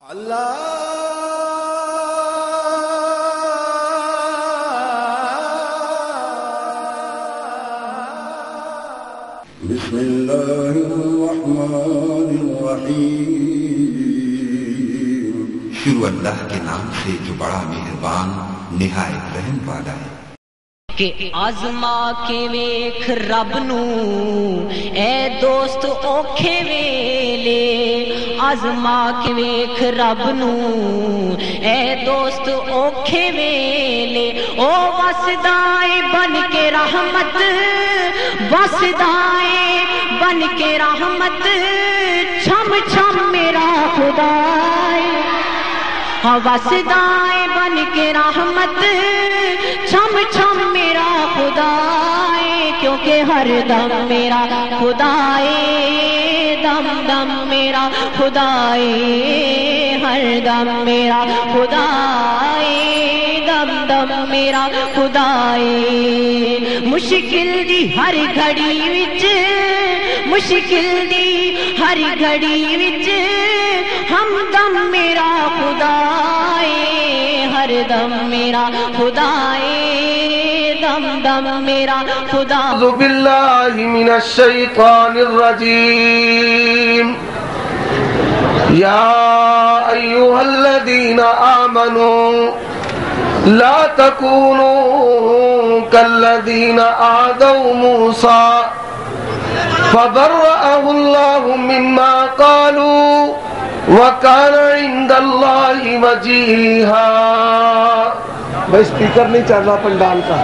اللہ بسم اللہ الرحمن الرحیم۔ شروع اللہ کے نام سے جو بڑا مہربان نہایت رحم والا ہے۔ کہ آزما کے ویکھ رب نو اے دوست اوکھے ویلے، آزما کے ویکھ رب نو اے دوست اوکھے ویلے، او وسدائے بن کے رحمت، وسدائے بن کے رحمت، چھم چھم میرا خدائے، ہاں وسدائے بن کے رحمت، چھم چھم میرا خدائے، کیونکہ ہر دم میرا خدائے، دم دم میرا خدائے، ہر دم میرا خدائے، دم دم میرا خدائے، مشکل دی ہر گھڑی وچ، مشکل دی ہر گھڑی وچ، ہمدم میرا خدائے، ہر دم میرا خدائے، دم دم میرا خدا۔ اعوذ باللہ من الشیطان الرجیم۔ یا ایھا الذین آمنوا لا تکونوا کالذین آذوا موسیٰ فبرأہ اللہ مما قالوا وَكَانَ عِندَ اللَّهِ وَجِيهًا۔ بھائی سپیکر نہیں چل رہا پنڈال کا،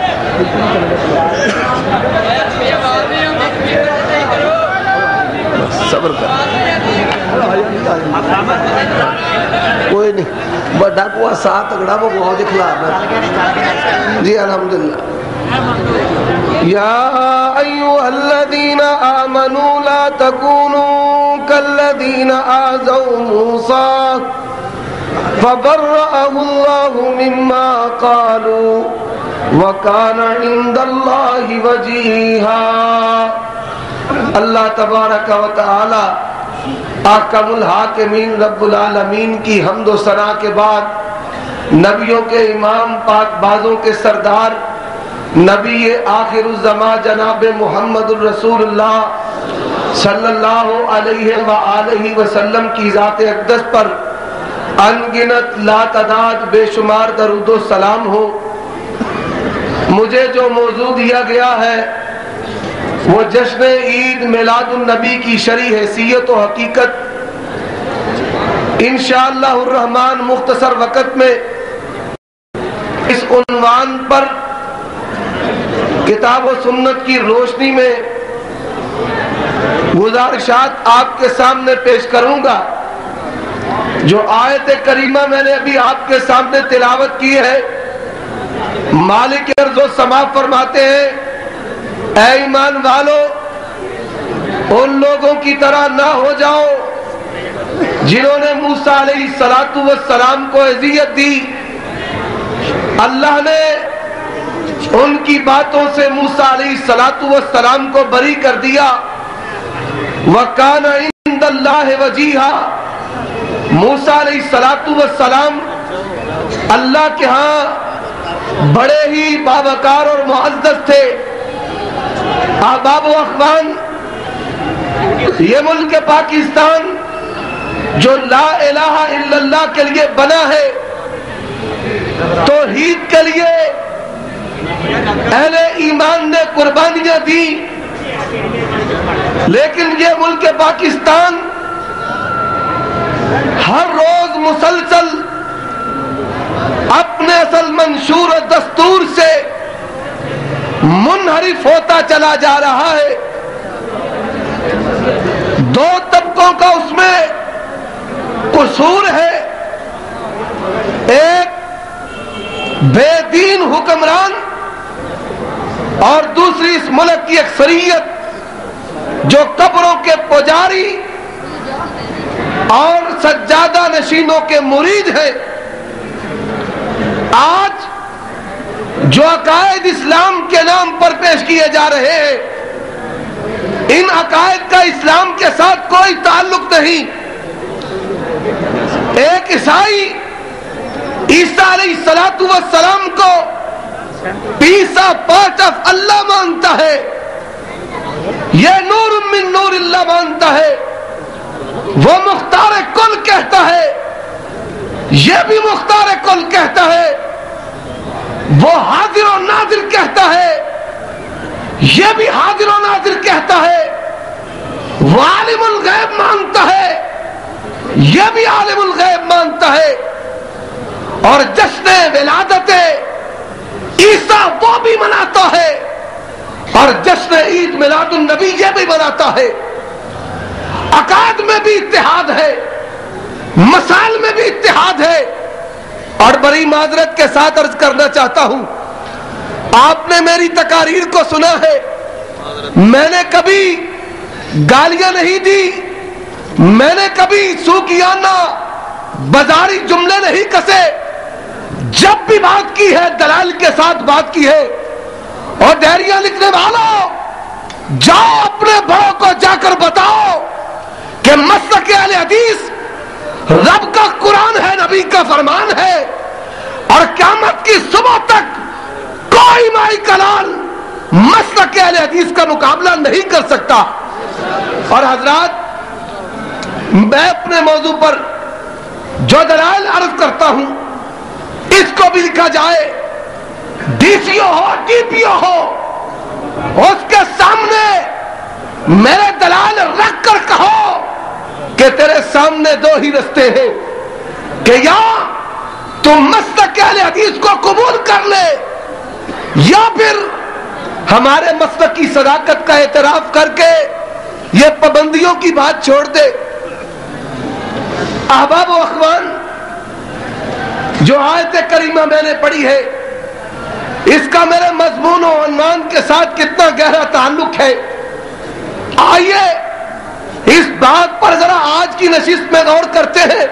صبر کر، کوئی نہیں، بڑا کو ساتھ اگڑا وہ بہت اخلاق جی الحمدللہ۔ یا ایھا الذین آمنوا لا تکونوا کالذین آذوا موسیٰ فبرأہ اللہ مما قالوا وکان عند اللہ وجیہا۔ اللہ تبارک و تعالی احکم الحاکمین رب العالمین کی حمد و ثنا کے بعد نبیوں کے امام، پاک بازوں کے سردار، نبی آخر الزمان جناب محمد الرسول اللہ صلی اللہ علیہ وآلہ وسلم کی ذات اقدس پر انگنت لا تعداد بے شمار درود و سلام ہو۔ مجھے جو موضوع دیا گیا ہے وہ جشن عید میلاد النبی کی شرعی حیثیت و حقیقت انشاءاللہ الرحمن مختصر وقت میں اس عنوان پر کتاب و سنت کی روشنی میں گزارشات آپ کے سامنے پیش کروں گا۔ جو آیت کریمہ میں نے ابھی آپ کے سامنے تلاوت کی ہے، مالک ارض و سما فرماتے ہیں اے ایمان والو، ان لوگوں کی طرح نہ ہو جاؤ جنہوں نے موسیٰ علیہ السلام کو اذیت دی۔ اللہ نے ان کی باتوں سے موسیٰ علیہ السلام کو بری کر دیا۔ وَكَانَ عِندَ اللَّهِ وَجِيهًا۔ موسیٰ علیہ السلام اللہ کے ہاں بڑے ہی باوقار اور معزز تھے۔ احباب و اخوان، یہ ملک پاکستان جو لا الہ الا اللہ کے لیے بنا ہے، توحید کے لیے اہل ایمان نے قربانیاں دی، لیکن یہ ملک پاکستان ہر روز مسلسل اپنے اصل منشور و دستور سے منحرف ہوتا چلا جا رہا ہے۔ دو طبقوں کا اس میں قصور ہے، ایک بے دین حکمران اور دوسری اس ملک کی اکثریت جو قبروں کے پجاری اور سجادہ نشینوں کے مرید ہیں۔ آج جو عقائد اسلام کے نام پر پیش کیے جا رہے ہیں، ان عقائد کا اسلام کے ساتھ کوئی تعلق نہیں۔ ایک عیسائی عیسیٰ علیہ السلام کو پیسا پارٹ آف اللہ مانتا ہے، یہ نور من نور اللہ مانتا ہے، وہ مختار کل کہتا ہے، یہ بھی مختار کل کہتا ہے، وہ حاضر و ناظر کہتا ہے، یہ بھی حاضر و ناظر کہتا ہے، وہ عالم الغیب مانتا ہے، یہ بھی عالم الغیب مانتا ہے، اور جشن ولادت عیسیٰ وہ بھی مناتا ہے، اور جشن عید میلاد النبی یہ بھی مناتا ہے۔ عقائد میں بھی اتحاد ہے، مسائل میں بھی اتحاد ہے، اور بڑی معذرت کے ساتھ عرض کرنا چاہتا ہوں، آپ نے میری تقاریر کو سنا ہے، میں نے کبھی گالیاں نہیں دی، میں نے کبھی سوکیانہ بازاری جملے نہیں کسے، جب بھی بات کی ہے دلائل کے ساتھ بات کی ہے۔ اور ڈائریاں لکھنے والوں، جاؤ اپنے بڑوں کو جا کر بتاؤ کہ مسلک اہل حدیث رب کا قرآن ہے، نبی کا فرمان ہے، اور قیامت کی صبح تک کوئی مائی کلال مسلک اہل حدیث کا مقابلہ نہیں کر سکتا۔ اور حضرات، میں اپنے موضوع پر جو دلائل عرض کرتا ہوں اس کو بھی لکھا جائے، ڈی سی او ہو ڈی پی او ہو، اس کے سامنے میرے دلائل رکھ کر کہو کہ تیرے سامنے دو ہی رستے ہیں، کہ یا تم مسلک اہل حدیث کو قبول کر لے، یا پھر ہمارے مسلک کی صداقت کا اعتراف کر کے یہ پابندیوں کی بات چھوڑ دے۔ احباب و اخوان، جو آیت کریمہ میں نے پڑھی ہے، اس کا میرے مضمون و عنوان کے ساتھ کتنا گہرا تعلق ہے، آئیے اس بات پر ذرا آج کی نشست میں غور کرتے ہیں۔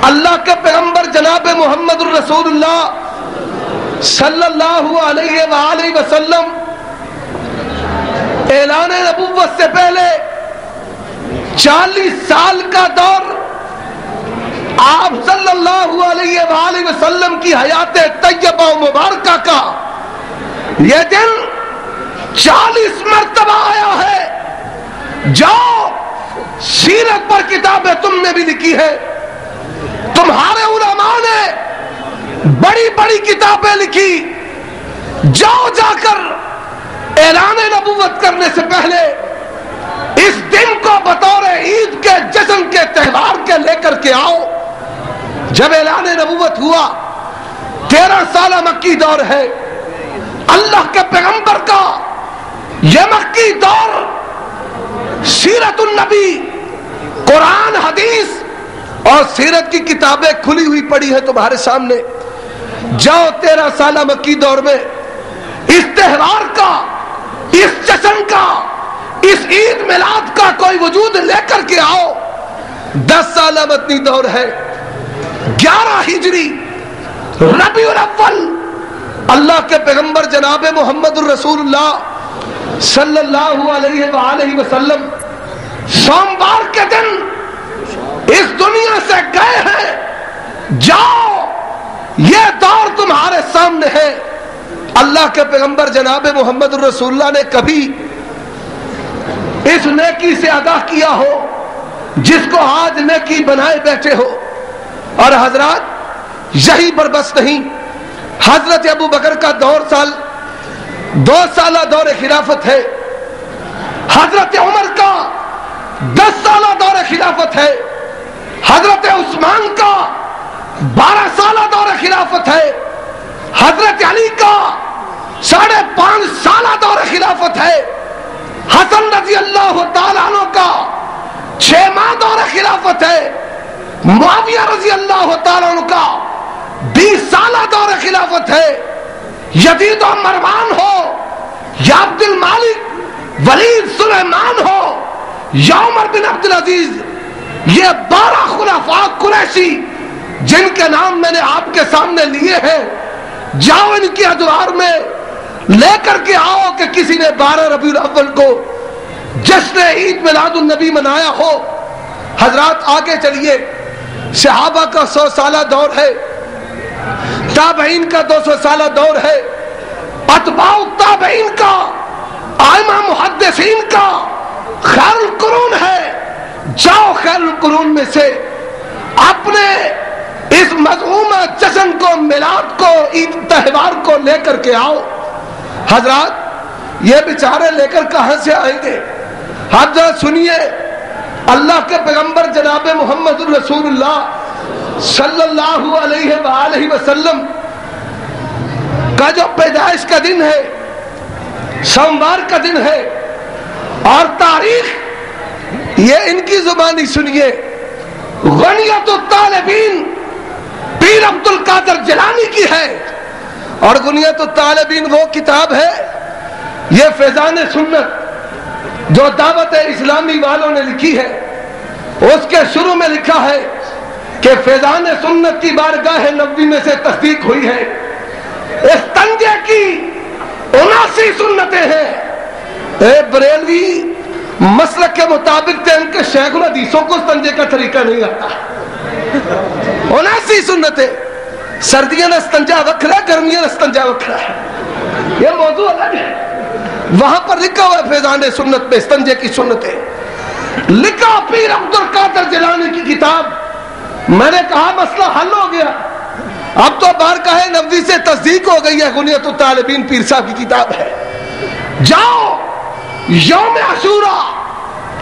اللہ کے پیغمبر جناب محمد الرسول اللہ صلی اللہ علیہ وآلہ وسلم اعلان نبوت سے پہلے 40 سال کا دور آپ صلی اللہ علیہ وآلہ وسلم کی حیات طیبہ و مبارکہ کا یہ دن 40 مرتبہ آیا ہے۔ جاؤ، سیرت پر کتابیں تم نے بھی لکھی ہے، تمہارے علماء نے بڑی بڑی کتابیں لکھی، جاؤ جا کر اعلان نبوت کرنے سے پہلے اس دن کو بطور عید کے جشن کے تہوار کے لے کر کے آؤ۔ جب اعلان نبوت ہوا، 13 سالہ مکی دور ہے، اللہ کے پیغمبر کا یہ مکی دور، سیرت النبی، قرآن، حدیث اور سیرت کی کتابیں کھلی ہوئی پڑی ہیں تمہارے سامنے۔ جاؤ 13 سالہ مکی دور میں اس تہوار کا، اس جشن کا، اس عید میلاد کا کوئی وجود لے کر کے آؤ۔ 10 سالہ مدنی دور ہے، 11 ہجری ربیع الاول، اللہ کے پیغمبر جناب محمد الرسول اللہ صلی اللہ علیہ وآلہ وسلم سوموار کے دن اس دنیا سے گئے ہیں۔ جاؤ، یہ دور تمہارے سامنے ہے۔ اللہ کے پیغمبر جناب محمد الرسول اللہ نے کبھی اس نیکی سے آگاہ کیا ہو جس کو آج نیکی بنائے بیٹھے ہو؟ اور حضرات، یہی پر بس نہیں، حضرت ابو بکر کا 2 سالہ دور خلافت ہے، حضرت عمر کا 10 سالہ دور خلافت ہے، حضرت عثمان کا 12 سالہ دور خلافت ہے، حضرت علی کا 5.5 سالہ دور خلافت ہے، حسن رضی اللہ تعالیٰ عنہ کا 6 ماہ دور خلافت ہے، معاویہ رضی اللہ تعالیٰ عنہ کا 20 سالہ دور خلافت ہے، یزید و مروان ہو یا عبد المالک ولید سلیمان ہو یا عمر بن عبدالعزیز، یہ 12 خلفاء قریشی جن کے نام میں نے آپ کے سامنے لیے ہیں، جاؤ ان کی ادوار میں لے کر کے آؤ کہ کسی نے 12 ربیع الاول کو جشن عید میلاد النبی منایا ہو۔ حضرات آگے چلیے، صحابہ کا 100 سالہ دور ہے، تابعین کا 200 سالہ دور ہے، اتباع تابعین کا، ائمہ محدثین کا خیر القرون ہے۔ جاؤ خیر القرون میں سے اپنے اس مذمومہ جشن کو، میلاد کو، عید تہوار کو لے کر کے آؤ۔ حضرات یہ بیچارے لے کر کہاں سے آئیں گے؟ آپ ذرا سنیے، اللہ کے پیغمبر جناب محمد رسول اللہ صلی اللہ علیہ وآلہ وسلم کا جو پیدائش کا دن ہے، سوموار کا دن ہے، اور تاریخ یہ ان کی زبانی سنیے، غنیت الطالبین پیر عبد القادر جیلانی کی ہے۔ اور غنیت الطالبین وہ کتاب ہے، یہ فیضان سنت جو دعوت اسلامی والوں نے لکھی ہے، اس کے شروع میں لکھا ہے کہ فیضان سنت کی بارگاہ نبوی میں سے تصدیق ہوئی ہے۔ استنجے کی 79 سنتیں ہیں۔ اے بریلوی مسلک کے مطابق ان کے شیخ الحدیثوں کو استنجے کا طریقہ نہیں آتا۔ 79 سنتیں، سردیاں نے استنجا وکھرا، گرمیاں نے استنجا وکھرا ہے، یہ موضوع الگ ہے۔ وہاں پر لکھا ہوا ہے فیضان سنت میں استنجے کی سنتیں، لکھا پیر عبد القادر جیلانی کی کتاب۔ میں نے کہا مسئلہ حل ہو گیا، اب تو بارگاہ نبوی سے تصدیق ہو گئی ہے، غنیت الطالبین پیر صاحب کی کتاب ہے۔ جاؤ یوم عاشورہ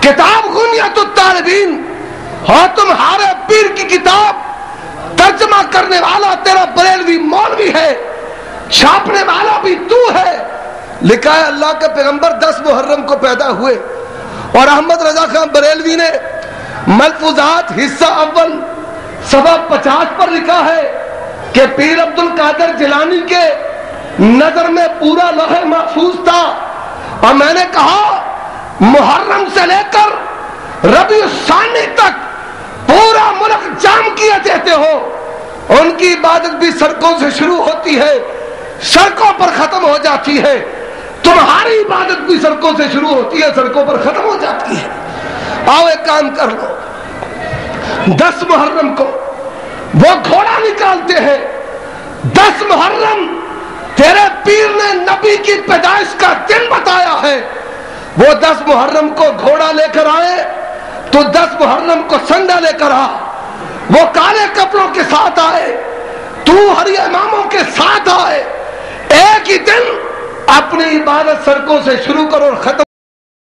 کتاب غنیت الطالبین، اور تمہارے پیر کی کتاب ترجمہ کرنے والا تیرا بریلوی مولوی ہے، چھاپنے والا بھی تو ہے۔ لکھا ہے اللہ کے پیغمبر 10 محرم کو پیدا ہوئے، اور احمد رضا خان بریلوی نے ملفوظات حصہ اول صفحہ 50 پر لکھا ہے کہ پیر عبد القادر جیلانی کے نظر میں پورا لوح محفوظ تھا۔ اور میں نے کہا محرم سے لے کر ربیع الثانی تک پورا ملک جام کیا دیتے ہو، ان کی عبادت بھی سڑکوں سے شروع ہوتی ہے، سڑکوں پر ختم ہو جاتی ہے۔ تمہاری عبادت بھی سڑکوں سے شروع ہوتی ہے، سڑکوں پر ختم ہو جاتی ہے۔ آؤ ایک کام کر لو، 10 محرم کو وہ گھوڑا نکالتے ہیں۔ 10 محرم تیرے پیر نے نبی کی پیدائش کا دن بتایا ہے، وہ 10 محرم کو گھوڑا لے کر آئے تو 10 محرم کو سنڈا لے کر آ، وہ کالے کپڑوں کے ساتھ آئے، تو ہری اماموں کے ساتھ آئے، ایک ہی دن اپنی عبادت سڑکوں سے شروع کرو اور ختم